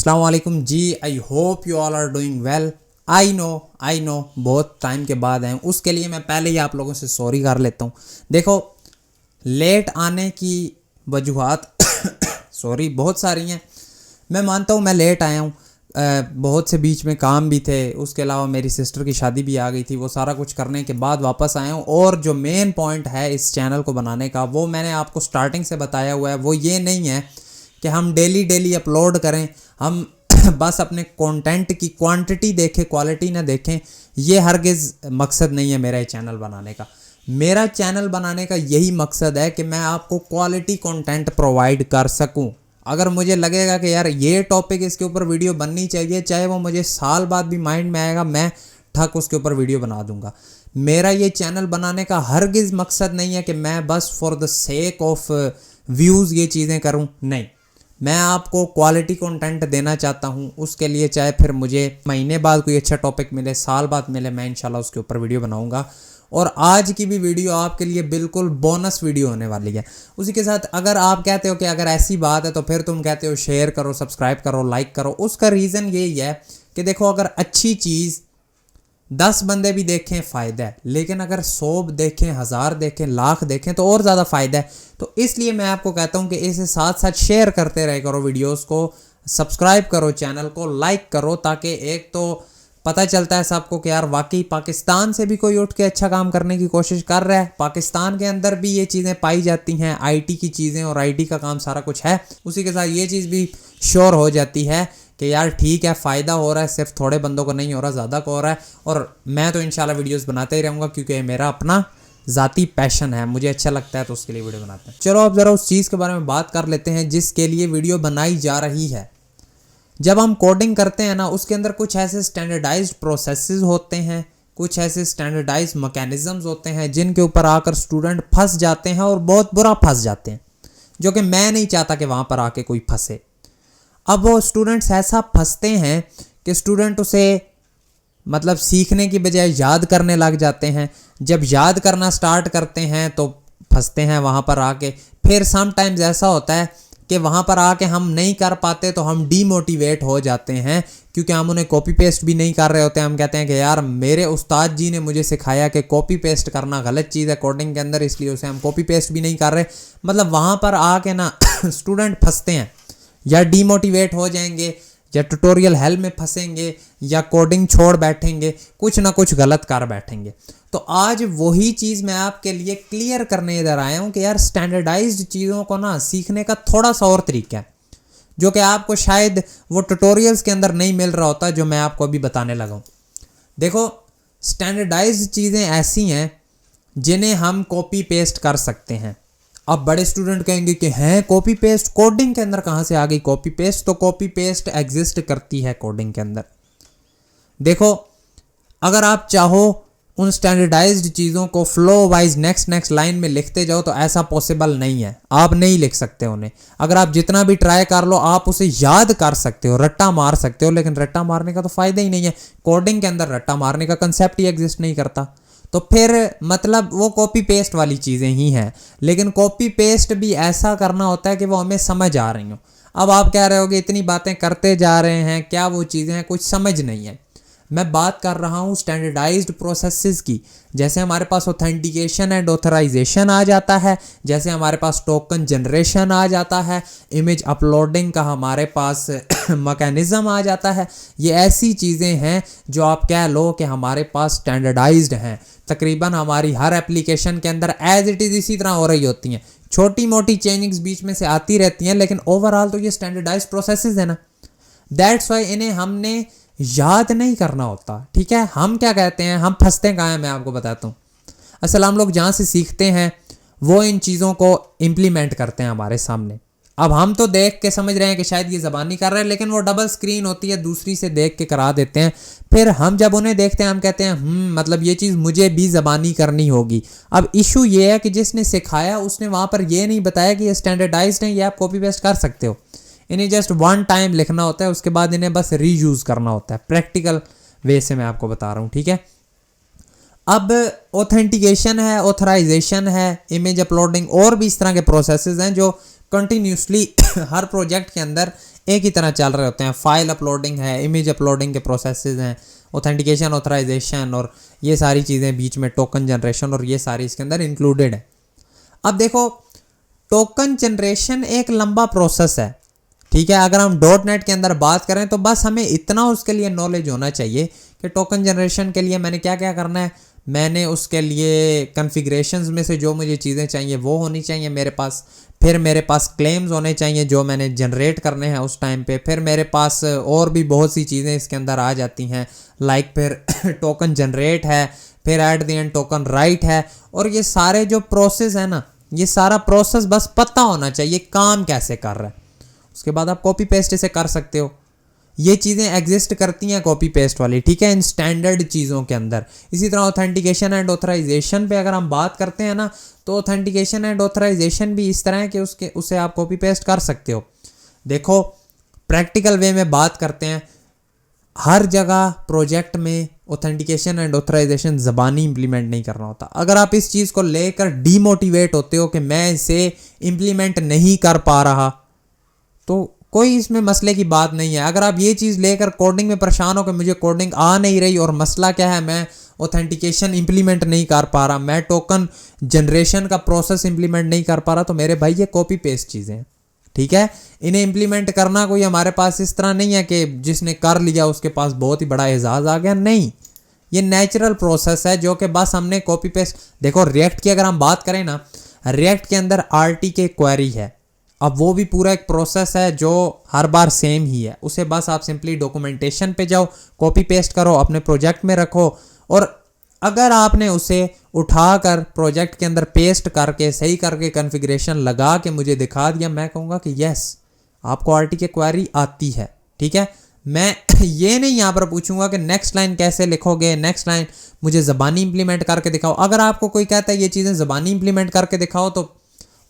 अस्सलाम वालेकुम जी। I hope you all are doing well. I know बहुत टाइम के बाद आए, उसके लिए मैं पहले ही आप लोगों से सॉरी कर लेता हूँ। देखो, लेट आने की वजूहात सॉरी बहुत सारी हैं। मैं मानता हूँ मैं लेट आया हूँ, बहुत से बीच में काम भी थे, उसके अलावा मेरी सिस्टर की शादी भी आ गई थी। वो सारा कुछ करने के बाद वापस आया हूँ। और जो मेन पॉइंट है इस चैनल को बनाने का, वो मैंने आपको स्टार्टिंग से बताया हुआ है। वो ये नहीं है कि हम डेली अपलोड करें, हम बस अपने कंटेंट की क्वांटिटी देखें, क्वालिटी ना देखें। ये हरगिज़ मकसद नहीं है मेरा ये चैनल बनाने का। मेरा चैनल बनाने का यही मकसद है कि मैं आपको क्वालिटी कंटेंट प्रोवाइड कर सकूं। अगर मुझे लगेगा कि यार ये टॉपिक इसके ऊपर वीडियो बननी चाहिए, चाहे वो मुझे साल बाद भी माइंड में आएगा, मैं ठक उसके ऊपर वीडियो बना दूंगा। मेरा ये चैनल बनाने का हरगिज़ मकसद नहीं है कि मैं बस for the sake of views ये चीज़ें करूं। नहीं, मैं आपको क्वालिटी कंटेंट देना चाहता हूँ। उसके लिए चाहे फिर मुझे महीने बाद कोई अच्छा टॉपिक मिले, साल बाद मिले, मैं इंशाल्लाह उसके ऊपर वीडियो बनाऊंगा। और आज की भी वीडियो आपके लिए बिल्कुल बोनस वीडियो होने वाली है। उसी के साथ अगर आप कहते हो कि अगर ऐसी बात है तो फिर तुम कहते हो शेयर करो, सब्सक्राइब करो, लाइक करो, उसका रीज़न यही है कि देखो, अगर अच्छी चीज़ 10 बंदे भी देखें फ़ायदा है, लेकिन अगर 100 देखें, 1000 देखें, लाख देखें तो और ज़्यादा फ़ायदा है। तो इसलिए मैं आपको कहता हूं कि इसे साथ साथ शेयर करते रहे करो, वीडियोस को सब्सक्राइब करो, चैनल को लाइक करो, ताकि एक तो पता चलता है सबको कि यार वाकई पाकिस्तान से भी कोई उठ के अच्छा काम करने की कोशिश कर रहा है। पाकिस्तान के अंदर भी ये चीज़ें पाई जाती हैं, आईटी की चीज़ें, और आईटी का काम सारा कुछ है। उसी के साथ ये चीज़ भी श्योर हो जाती है कि यार ठीक है, फ़ायदा हो रहा है, सिर्फ थोड़े बंदों को नहीं हो रहा, ज़्यादा को हो रहा है। और मैं तो इंशाल्लाह वीडियोस बनाते ही रहूँगा, क्योंकि ये मेरा अपना ज़ाती पैशन है, मुझे अच्छा लगता है तो उसके लिए वीडियो बनाते हैं। चलो अब ज़रा उस चीज़ के बारे में बात कर लेते हैं जिसके लिए वीडियो बनाई जा रही है। जब हम कोडिंग करते हैं ना, उसके अंदर कुछ ऐसे स्टैंडर्डाइज्ड प्रोसेसेस होते हैं, कुछ ऐसे स्टैंडर्डाइज्ड मैकेनिज़म्स होते हैं जिनके ऊपर आकर स्टूडेंट फंस जाते हैं, और बहुत बुरा फंस जाते हैं, जो कि मैं नहीं चाहता कि वहाँ पर आके कोई फंसे। अब वो स्टूडेंट्स ऐसा फंसते हैं कि स्टूडेंट उसे मतलब सीखने की बजाय याद करने लग जाते हैं। जब याद करना स्टार्ट करते हैं तो फंसते हैं वहाँ पर आके। फिर समटाइम्स ऐसा होता है कि वहाँ पर आके हम नहीं कर पाते तो हम डीमोटिवेट हो जाते हैं, क्योंकि हम उन्हें कॉपी पेस्ट भी नहीं कर रहे होते हैं। हम कहते हैं कि यार मेरे उस्ताद जी ने मुझे सिखाया कि कॉपी पेस्ट करना गलत चीज़ है कोडिंग के अंदर, इसलिए उसे हम कॉपी पेस्ट भी नहीं कर रहे। मतलब वहाँ पर आके ना स्टूडेंट फंसते हैं, या डीमोटिवेट हो जाएंगे, या ट्यूटोरियल हेल में फंसेंगे, या कोडिंग छोड़ बैठेंगे, कुछ ना कुछ गलत कर बैठेंगे। तो आज वही चीज़ मैं आपके लिए क्लियर करने इधर आया हूँ कि यार स्टैंडर्डाइज्ड चीज़ों को ना सीखने का थोड़ा सा और तरीका है, जो कि आपको शायद वो ट्यूटोरियल्स के अंदर नहीं मिल रहा होता, जो मैं आपको अभी बताने लगा हूँ। देखो, स्टैंडर्डाइज्ड चीज़ें ऐसी हैं जिन्हें हम कॉपी पेस्ट कर सकते हैं। अब बड़े स्टूडेंट कहेंगे कि हैं कॉपी पेस्ट, कोडिंग के अंदर कहाँ से आ गई कॉपी पेस्ट? तो कॉपी पेस्ट एग्जिस्ट करती है कोडिंग के अंदर। देखो, अगर आप चाहो उन स्टैंडर्डाइज्ड चीज़ों को फ्लो वाइज नेक्स्ट लाइन में लिखते जाओ तो ऐसा पॉसिबल नहीं है, आप नहीं लिख सकते उन्हें। अगर आप जितना भी ट्राई कर लो, आप उसे याद कर सकते हो, रट्टा मार सकते हो, लेकिन रट्टा मारने का तो फ़ायदा ही नहीं है। कोडिंग के अंदर रट्टा मारने का कंसेप्ट ही एग्जिस्ट नहीं करता। तो फिर मतलब वो कॉपी पेस्ट वाली चीज़ें ही हैं। लेकिन कॉपी पेस्ट भी ऐसा करना होता है कि वो हमें समझ आ रही हो। अब आप कह रहे हो कि इतनी बातें करते जा रहे हैं, क्या वो चीज़ें हैं, कुछ समझ नहीं है। मैं बात कर रहा हूँ स्टैंडर्डाइज्ड प्रोसेसेस की। जैसे हमारे पास ऑथेंटिकेशन एंड ऑथराइजेशन आ जाता है, जैसे हमारे पास टोकन जनरेशन आ जाता है, इमेज अपलोडिंग का हमारे पास मैकेनिज़्म आ जाता है। ये ऐसी चीज़ें हैं जो आप कह लो कि हमारे पास स्टैंडर्डाइज्ड हैं। तकरीबन हमारी हर एप्लीकेशन के अंदर एज इट इज़ इसी तरह हो रही होती हैं। छोटी मोटी चेंजिंग्स बीच में से आती रहती हैं, लेकिन ओवरऑल तो ये स्टैंडर्डाइज्ड प्रोसेसेस है ना। दैट्स वाई इन्हें हमने याद नहीं करना होता। ठीक है, हम क्या कहते हैं, हम फंसते कहाँ हैं, मैं आपको बताता हूँ। असल हम लोग जहाँ से सीखते हैं वो इन चीज़ों को इम्प्लीमेंट करते हैं हमारे सामने। अब हम तो देख के समझ रहे हैं कि शायद ये ज़बानी कर रहे हैं, लेकिन वो डबल स्क्रीन होती है, दूसरी से देख के करा देते हैं। फिर हम जब उन्हें देखते हैं हम कहते हैं मतलब ये चीज़ मुझे भी ज़बानी करनी होगी। अब इशू ये है कि जिसने सिखाया उसने वहाँ पर ये नहीं बताया कि ये स्टैंडर्डाइज्ड है, ये आप कॉपी पेस्ट कर सकते हो। इन्हें जस्ट वन टाइम लिखना होता है, उसके बाद इन्हें बस रीयूज़ करना होता है। प्रैक्टिकल वे से मैं आपको बता रहा हूँ, ठीक है। अब ऑथेंटिकेशन है, ऑथराइजेशन है, इमेज अपलोडिंग, और भी इस तरह के प्रोसेसेस हैं जो कंटिन्यूसली हर प्रोजेक्ट के अंदर एक ही तरह चल रहे होते हैं। फाइल अपलोडिंग है, इमेज अपलोडिंग के प्रोसेसेस हैं, ऑथेंटिकेशन, ऑथराइजेशन और ये सारी चीज़ें बीच में, टोकन जनरेशन और ये सारी इसके अंदर इंक्लूडेड है। अब देखो टोकन जनरेशन एक लंबा प्रोसेस है, ठीक है। अगर हम .NET के अंदर बात करें तो बस हमें इतना उसके लिए नॉलेज होना चाहिए कि टोकन जनरेशन के लिए मैंने क्या क्या करना है। मैंने उसके लिए कॉन्फ़िगरेशंस में से जो मुझे चीज़ें चाहिए वो होनी चाहिए मेरे पास। फिर मेरे पास क्लेम्स होने चाहिए जो मैंने जनरेट करने हैं उस टाइम पे। फिर मेरे पास और भी बहुत सी चीज़ें इसके अंदर आ जाती हैं, लाइक फिर टोकन जनरेट है, फिर at the end token right है। और ये सारे जो प्रोसेस है ना, ये सारा प्रोसेस बस पता होना चाहिए काम कैसे कर रहा है। उसके बाद आप कॉपी पेस्ट इसे कर सकते हो। ये चीज़ें एग्जिस्ट करती हैं कॉपी पेस्ट वाली, ठीक है, इन स्टैंडर्ड चीज़ों के अंदर। इसी तरह ऑथेंटिकेशन एंड ऑथराइजेशन पे अगर हम बात करते हैं ना, तो ऑथेंटिकेशन एंड ऑथराइजेशन भी इस तरह है कि उसे आप कॉपी पेस्ट कर सकते हो। देखो प्रैक्टिकल वे में बात करते हैं, हर जगह प्रोजेक्ट में ऑथेंटिकेशन एंड ऑथराइजेशन ज़बानी इंप्लीमेंट नहीं करना होता। अगर आप इस चीज़ को लेकर डीमोटिवेट होते हो कि मैं इसे इंप्लीमेंट नहीं कर पा रहा, तो कोई इसमें मसले की बात नहीं है। अगर आप ये चीज़ लेकर कोडिंग में परेशान हो कि मुझे कोडिंग आ नहीं रही और मसला क्या है, मैं ऑथेंटिकेशन इंप्लीमेंट नहीं कर पा रहा, मैं टोकन जनरेशन का प्रोसेस इंप्लीमेंट नहीं कर पा रहा, तो मेरे भाई ये कॉपी पेस्ट चीज़ें हैं, ठीक है। इन्हें इंप्लीमेंट करना कोई हमारे पास इस तरह नहीं है कि जिसने कर लिया उसके पास बहुत ही बड़ा एजाज़ आ गया, नहीं। ये नेचुरल प्रोसेस है जो कि बस हमने कॉपी पेस्ट। देखो रिएक्ट की अगर हम बात करें ना, रिएक्ट के अंदर RTK क्वेरी है। अब वो भी पूरा एक प्रोसेस है जो हर बार सेम ही है। उसे बस आप सिंपली डॉक्यूमेंटेशन पे जाओ, कॉपी पेस्ट करो, अपने प्रोजेक्ट में रखो। और अगर आपने उसे उठाकर प्रोजेक्ट के अंदर पेस्ट करके सही करके कॉन्फ़िगरेशन लगा के मुझे दिखा दिया, मैं कहूँगा कि यस आपको RTK क्वेरी आती है, ठीक है। मैं ये नहीं यहाँ पर पूछूंगा कि नेक्स्ट लाइन कैसे लिखोगे, नेक्स्ट लाइन मुझे ज़बानी इंप्लीमेंट करके दिखाओ। अगर आपको कोई कहता है ये चीज़ें ज़बानी इंप्लीमेंट करके दिखाओ, तो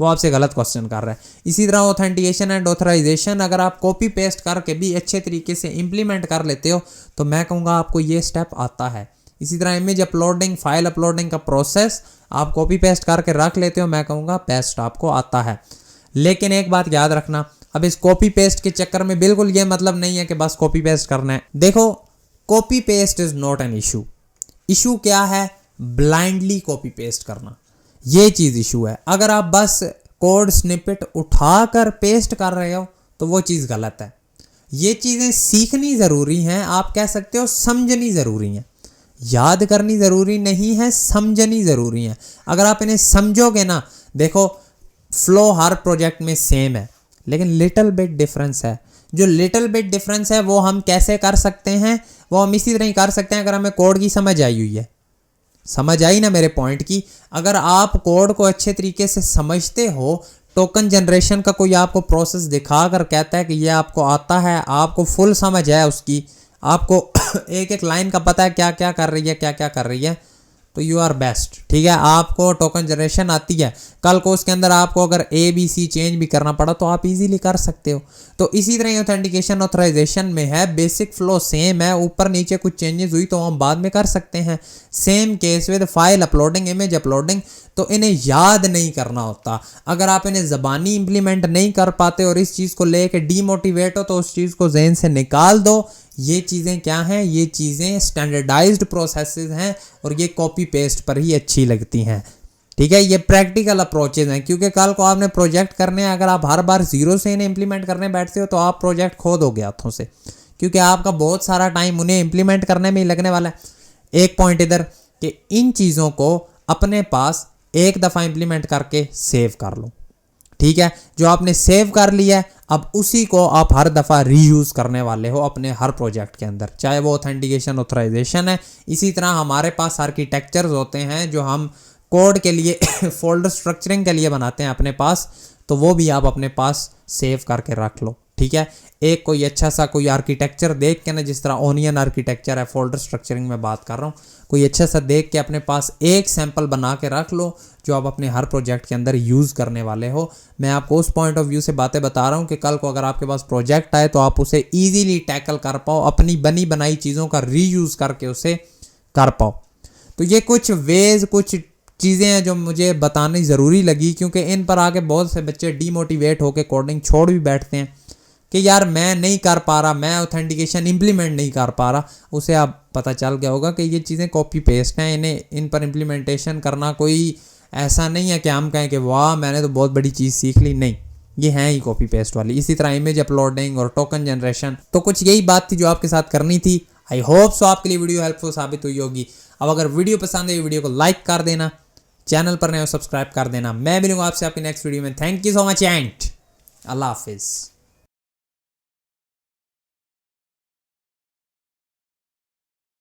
वो आपसे गलत क्वेश्चन कर रहा है। इसी तरह ऑथेंटिकेशन एंड ऑथराइजेशन अगर आप कॉपी पेस्ट करके भी अच्छे तरीके से इंप्लीमेंट कर लेते हो, तो मैं कहूँगा आपको ये स्टेप आता है। इसी तरह इमेज अपलोडिंग, फाइल अपलोडिंग का प्रोसेस आप कॉपी पेस्ट करके रख लेते हो, मैं कहूँगा बेस्ट आपको आता है। लेकिन एक बात याद रखना, अब इस कॉपी पेस्ट के चक्कर में बिल्कुल ये मतलब नहीं है कि बस कॉपी पेस्ट करना है। देखो copy paste is not an issue. Issue क्या है? ब्लाइंडली कॉपी पेस्ट करना, ये चीज़ इशू है। अगर आप बस कोड स्निपेट उठाकर पेस्ट कर रहे हो तो वो चीज़ गलत है। ये चीज़ें सीखनी ज़रूरी हैं, आप कह सकते हो समझनी ज़रूरी हैं। याद करनी ज़रूरी नहीं है, समझनी ज़रूरी है। अगर आप इन्हें समझोगे ना, देखो फ्लो हर प्रोजेक्ट में सेम है लेकिन लिटिल बिट डिफरेंस है। जो लिटिल बिट डिफरेंस है वो हम कैसे कर सकते हैं? वो हम इसी तरह ही कर सकते हैं अगर हमें कोड की समझ आई हुई है। समझ आई ना मेरे पॉइंट की? अगर आप कोड को अच्छे तरीके से समझते हो, टोकन जनरेशन का कोई आपको प्रोसेस दिखा कर कहता है कि ये आपको आता है, आपको फुल समझ है उसकी, आपको एक एक लाइन का पता है क्या क्या कर रही है, क्या क्या कर रही है, तो यू आर बेस्ट, ठीक है। आपको टोकन जनरेशन आती है, कल को उसके अंदर आपको अगर ABC चेंज भी करना पड़ा तो आप इजीली कर सकते हो। तो इसी तरह ऑथेंटिकेशन ऑथराइजेशन में है, बेसिक फ्लो सेम है, ऊपर नीचे कुछ चेंजेस हुई तो हम बाद में कर सकते हैं। Same case with file uploading, image uploading. तो इन्हें याद नहीं करना होता। अगर आप इन्हें ज़बानी इंप्लीमेंट नहीं कर पाते और इस चीज़ को लेके डीमोटिवेट हो तो उस चीज़ को जहन से निकाल दो। ये चीज़ें क्या हैं? ये चीज़ें स्टैंडर्डाइज्ड प्रोसेसेस हैं और ये कॉपी पेस्ट पर ही अच्छी लगती हैं, ठीक है। ये प्रैक्टिकल अप्रोचेज हैं, क्योंकि कल को आपने प्रोजेक्ट करने हैं, अगर आप हर बार ज़ीरो से इन्हें इंप्लीमेंट करने बैठते हो तो आप प्रोजेक्ट खो दोगे हाथों से, क्योंकि आपका बहुत सारा टाइम उन्हें इंप्लीमेंट करने में ही लगने वाला है। एक पॉइंट इधर कि इन चीज़ों को अपने पास एक दफ़ा इंप्लीमेंट करके सेव कर लो, ठीक है। जो आपने सेव कर लिया है अब उसी को आप हर दफ़ा रीयूज़ करने वाले हो अपने हर प्रोजेक्ट के अंदर, चाहे वो ऑथेंटिकेशन ऑथराइजेशन है। इसी तरह हमारे पास आर्किटेक्चर्स होते हैं जो हम कोड के लिए फोल्डर स्ट्रक्चरिंग के लिए बनाते हैं अपने पास, तो वो भी आप अपने पास सेव करके रख लो, ठीक है। एक कोई अच्छा सा कोई आर्किटेक्चर देख के ना, जिस तरह ओनियन आर्किटेक्चर है, फोल्डर स्ट्रक्चरिंग में बात कर रहा हूँ, कोई अच्छा सा देख के अपने पास एक सैंपल बना के रख लो जो आप अपने हर प्रोजेक्ट के अंदर यूज़ करने वाले हो। मैं आपको उस पॉइंट ऑफ व्यू से बातें बता रहा हूँ कि कल को अगर आपके पास प्रोजेक्ट आए तो आप उसे ईजीली टैकल कर पाओ, अपनी बनी बनाई चीज़ों का रीयूज़ करके उसे कर पाओ। तो ये कुछ वेज, कुछ चीज़ें हैं जो मुझे बतानी ज़रूरी लगी, क्योंकि इन पर आके बहुत से बच्चे डीमोटिवेट होकर कोडिंग छोड़ भी बैठते हैं। कि यार मैं नहीं कर पा रहा, मैं ऑथेंटिकेशन इम्प्लीमेंट नहीं कर पा रहा, उसे आप पता चल गया होगा कि ये चीज़ें कॉपी पेस्ट हैं, इन्हें इन पर इम्प्लीमेंटेशन करना कोई ऐसा नहीं है कि हम कहें कि वाह मैंने तो बहुत बड़ी चीज़ सीख ली। नहीं, ये हैं ही कॉपी पेस्ट वाली। इसी तरह इमेज अपलोडिंग और टोकन जनरेशन, तो कुछ यही बात थी जो आपके साथ करनी थी। आई होप सो आपके लिए वीडियो हेल्पफुल साबित हुई होगी। अब अगर वीडियो पसंद है वीडियो को लाइक कर देना, चैनल पर नए हो सब्सक्राइब कर देना। मैं मिलूंगा आपसे आपकी नेक्स्ट वीडियो में। Thank you so much and अल्लाह हाफिज़।